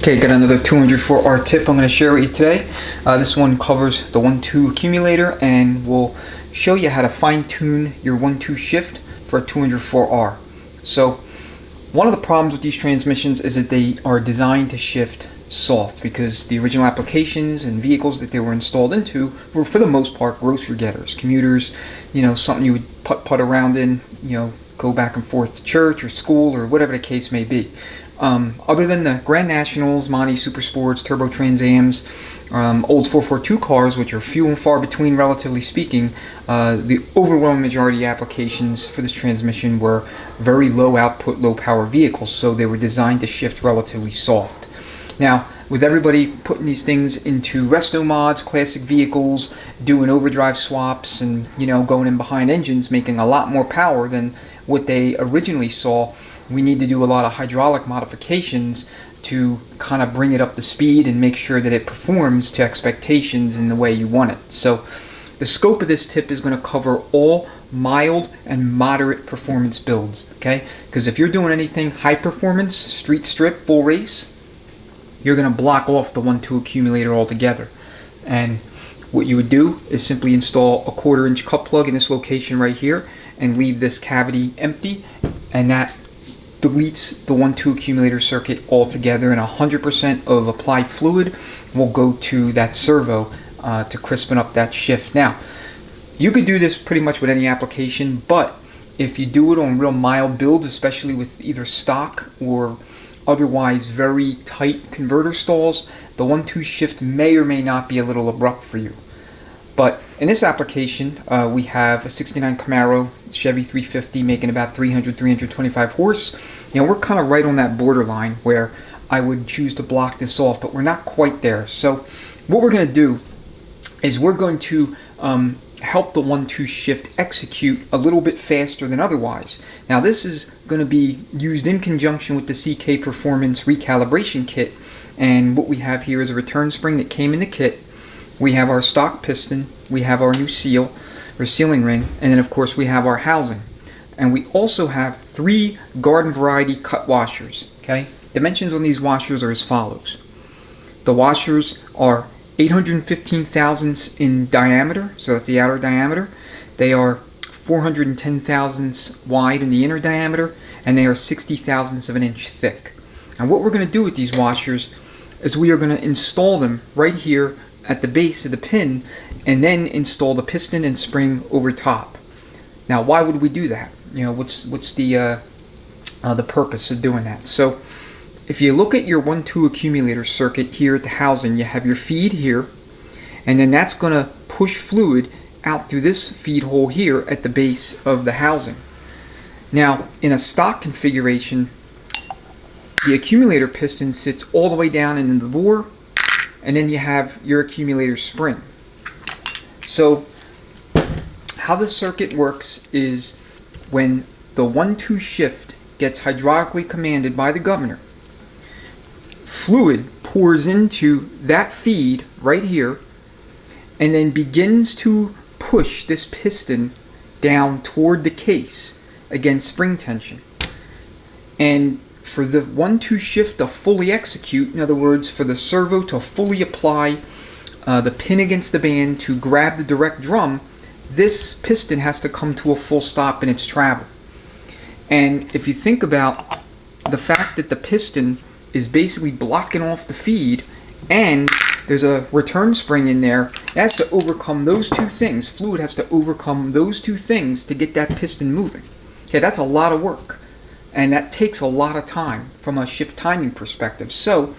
Okay, got another 204R tip I'm going to share with you today. This one covers the 1-2 accumulator, and will show you how to fine-tune your 1-2 shift for a 204R. So one of the problems with these transmissions is that they are designed to shift soft, because the original applications and vehicles that they were installed into were, for the most part, grocery getters, commuters, something you would putt around in, go back and forth to church or school or whatever the case may be. Other than the Grand Nationals, Monty Super Sports, Turbo Trans Ams, old 442 cars, which are few and far between relatively speaking, the overwhelming majority of applications for this transmission were very low output, low power vehicles, so they were designed to shift relatively soft. Now, with everybody putting these things into resto mods, classic vehicles, doing overdrive swaps, and going in behind engines, making a lot more power than what they originally saw, we need to do a lot of hydraulic modifications to kind of bring it up to speed and make sure that it performs to expectations in the way you want it. So the scope of this tip is going to cover all mild and moderate performance builds, okay? Because if you're doing anything high performance, street strip, full race, you're going to block off the 1-2 accumulator altogether. And what you would do is simply install a 1/4 inch cup plug in this location right here and leave this cavity empty, and that deletes the 1-2 accumulator circuit altogether, and 100% of applied fluid will go to that servo to crispen up that shift. Now, you could do this pretty much with any application, but if you do it on real mild builds, especially with either stock or otherwise very tight converter stalls, the 1-2 shift may or may not be a little abrupt for you. But in this application, we have a 69 Camaro Chevy 350 making about 325 horse. We're kind of right on that borderline where I would choose to block this off, but we're not quite there. So what we're going to do is we're going to help the 1-2 shift execute a little bit faster than otherwise. Now, this is going to be used in conjunction with the CK Performance recalibration kit, and what we have here is a return spring that came in the kit. We have our stock piston, we have our new seal or sealing ring, and then of course we have our housing. And we also have 3 garden variety cut washers. Okay, dimensions on these washers are as follows. The washers are 815 thousandths in diameter, so that's the outer diameter. They are 410 thousandths wide in the inner diameter, and they are 60 thousandths of an inch thick. And what we're going to do with these washers is we are going to install them right here at the base of the pin, and then install the piston and spring over top. Now, why would we do that? What's the purpose of doing that? So if you look at your 1-2 accumulator circuit here at the housing, you have your feed here, and then that's going to push fluid out through this feed hole here at the base of the housing. Now, in a stock configuration, the accumulator piston sits all the way down in the bore, and then you have your accumulator spring. So how this circuit works is when the 1-2 shift gets hydraulically commanded by the governor, fluid pours into that feed right here and then begins to push this piston down toward the case against spring tension. And for the 1-2 shift to fully execute, in other words, for the servo to fully apply the pin against the band to grab the direct drum, this piston has to come to a full stop in its travel. And if you think about the fact that the piston is basically blocking off the feed, and there's a return spring in there, it has to overcome those two things. Fluid has to overcome those two things to get that piston moving. Okay, that's a lot of work. And that takes a lot of time from a shift timing perspective. So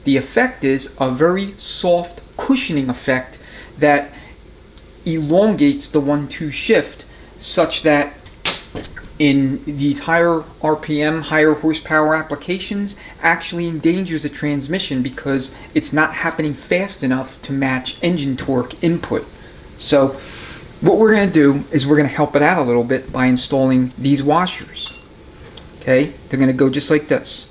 the effect is a very soft cushioning effect that elongates the 1-2 shift, such that in these higher RPM, higher horsepower applications, actually endangers the transmission because it's not happening fast enough to match engine torque input. So what we're going to do is we're going to help it out a little bit by installing these washers. Okay, they're going to go just like this.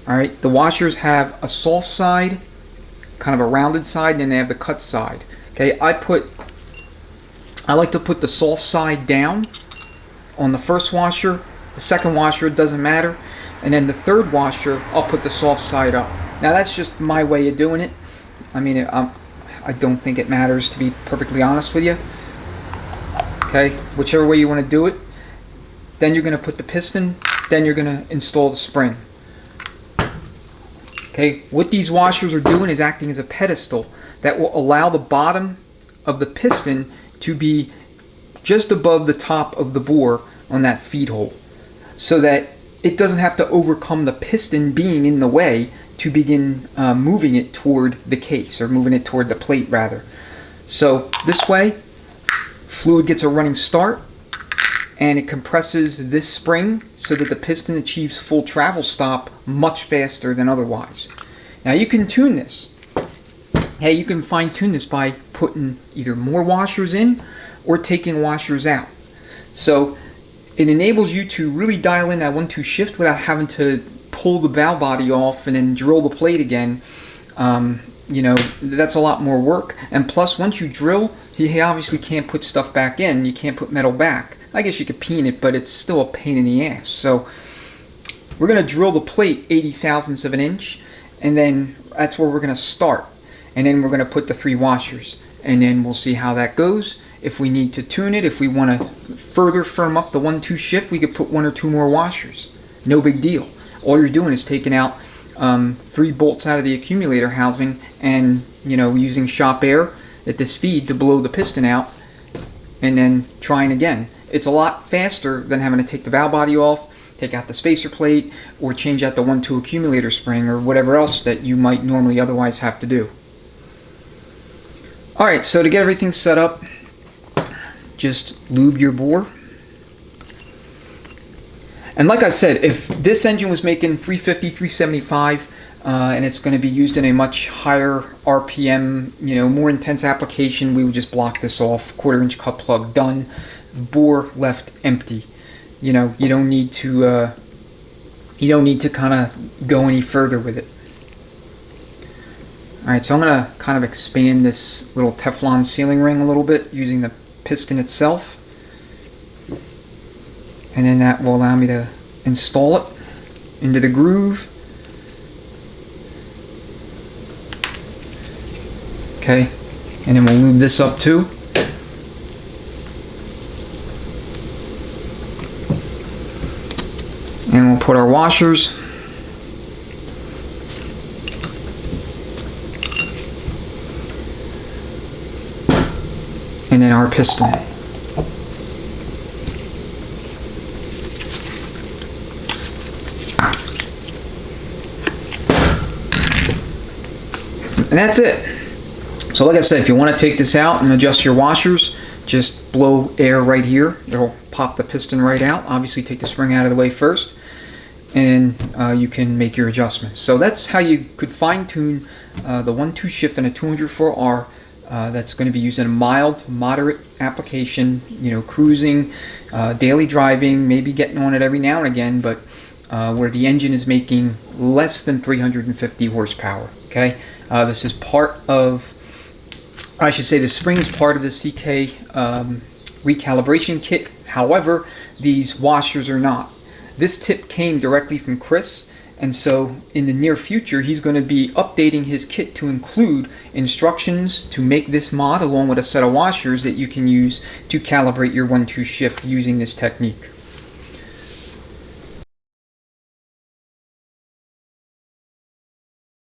Alright, the washers have a soft side, kind of a rounded side, and then they have the cut side. Okay, I like to put the soft side down on the first washer. The second washer, it doesn't matter. And then the third washer, I'll put the soft side up. Now that's just my way of doing it. I mean, I don't think it matters, to be perfectly honest with you. Okay, whichever way you want to do it. Then you're going to put the piston, then you're going to install the spring. Okay, what these washers are doing is acting as a pedestal that will allow the bottom of the piston to be just above the top of the bore on that feed hole, so that it doesn't have to overcome the piston being in the way to begin moving it toward the case, or moving it toward the plate rather. So this way, fluid gets a running start, and it compresses this spring so that the piston achieves full travel stop much faster than otherwise. Now you can tune this. Hey, you can fine tune this by putting either more washers in or taking washers out. So it enables you to really dial in that 1-2 shift without having to pull the valve body off and then drill the plate again. You know, that's a lot more work. And plus, once you drill, you obviously can't put stuff back in. You can't put metal back. I guess you could peen it, but it's still a pain in the ass. So we're going to drill the plate 80 thousandths of an inch, and then that's where we're going to start. And then we're going to put the 3 washers, and then we'll see how that goes. If we need to tune it, if we want to further firm up the 1-2 shift, we could put 1 or 2 more washers. No big deal. All you're doing is taking out 3 bolts out of the accumulator housing and, you know, using shop air at this feed to blow the piston out, and then trying again. It's a lot faster than having to take the valve body off, take out the spacer plate, or change out the 1-2 accumulator spring, or whatever else that you might normally otherwise have to do. Alright, so to get everything set up, just lube your bore. And like I said, if this engine was making 350, 375, and it's going to be used in a much higher RPM, you know, more intense application, we would just block this off. 1/4-inch cut plug, done. Bore left empty. You know, you don't need to kind of go any further with it. All right, so I'm going to kind of expand this little Teflon sealing ring a little bit using the piston itself, and then that will allow me to install it into the groove. Okay, and then we'll lube this up too. And we'll put our washers. And then our piston. And that's it. So like I said, if you want to take this out and adjust your washers, just blow air right here. It'll pop the piston right out. Obviously take the spring out of the way first, and you can make your adjustments. So that's how you could fine tune the 1-2 shift on a 204R. That's going to be used in a mild, moderate application, you know, cruising, daily driving, maybe getting on it every now and again, but where the engine is making less than 350 horsepower. Okay, this is part of, I should say, the spring is part of the CK recalibration kit. However, these washers are not. This tip came directly from Chris, and so in the near future he's going to be updating his kit to include instructions to make this mod, along with a set of washers that you can use to calibrate your 1-2 shift using this technique.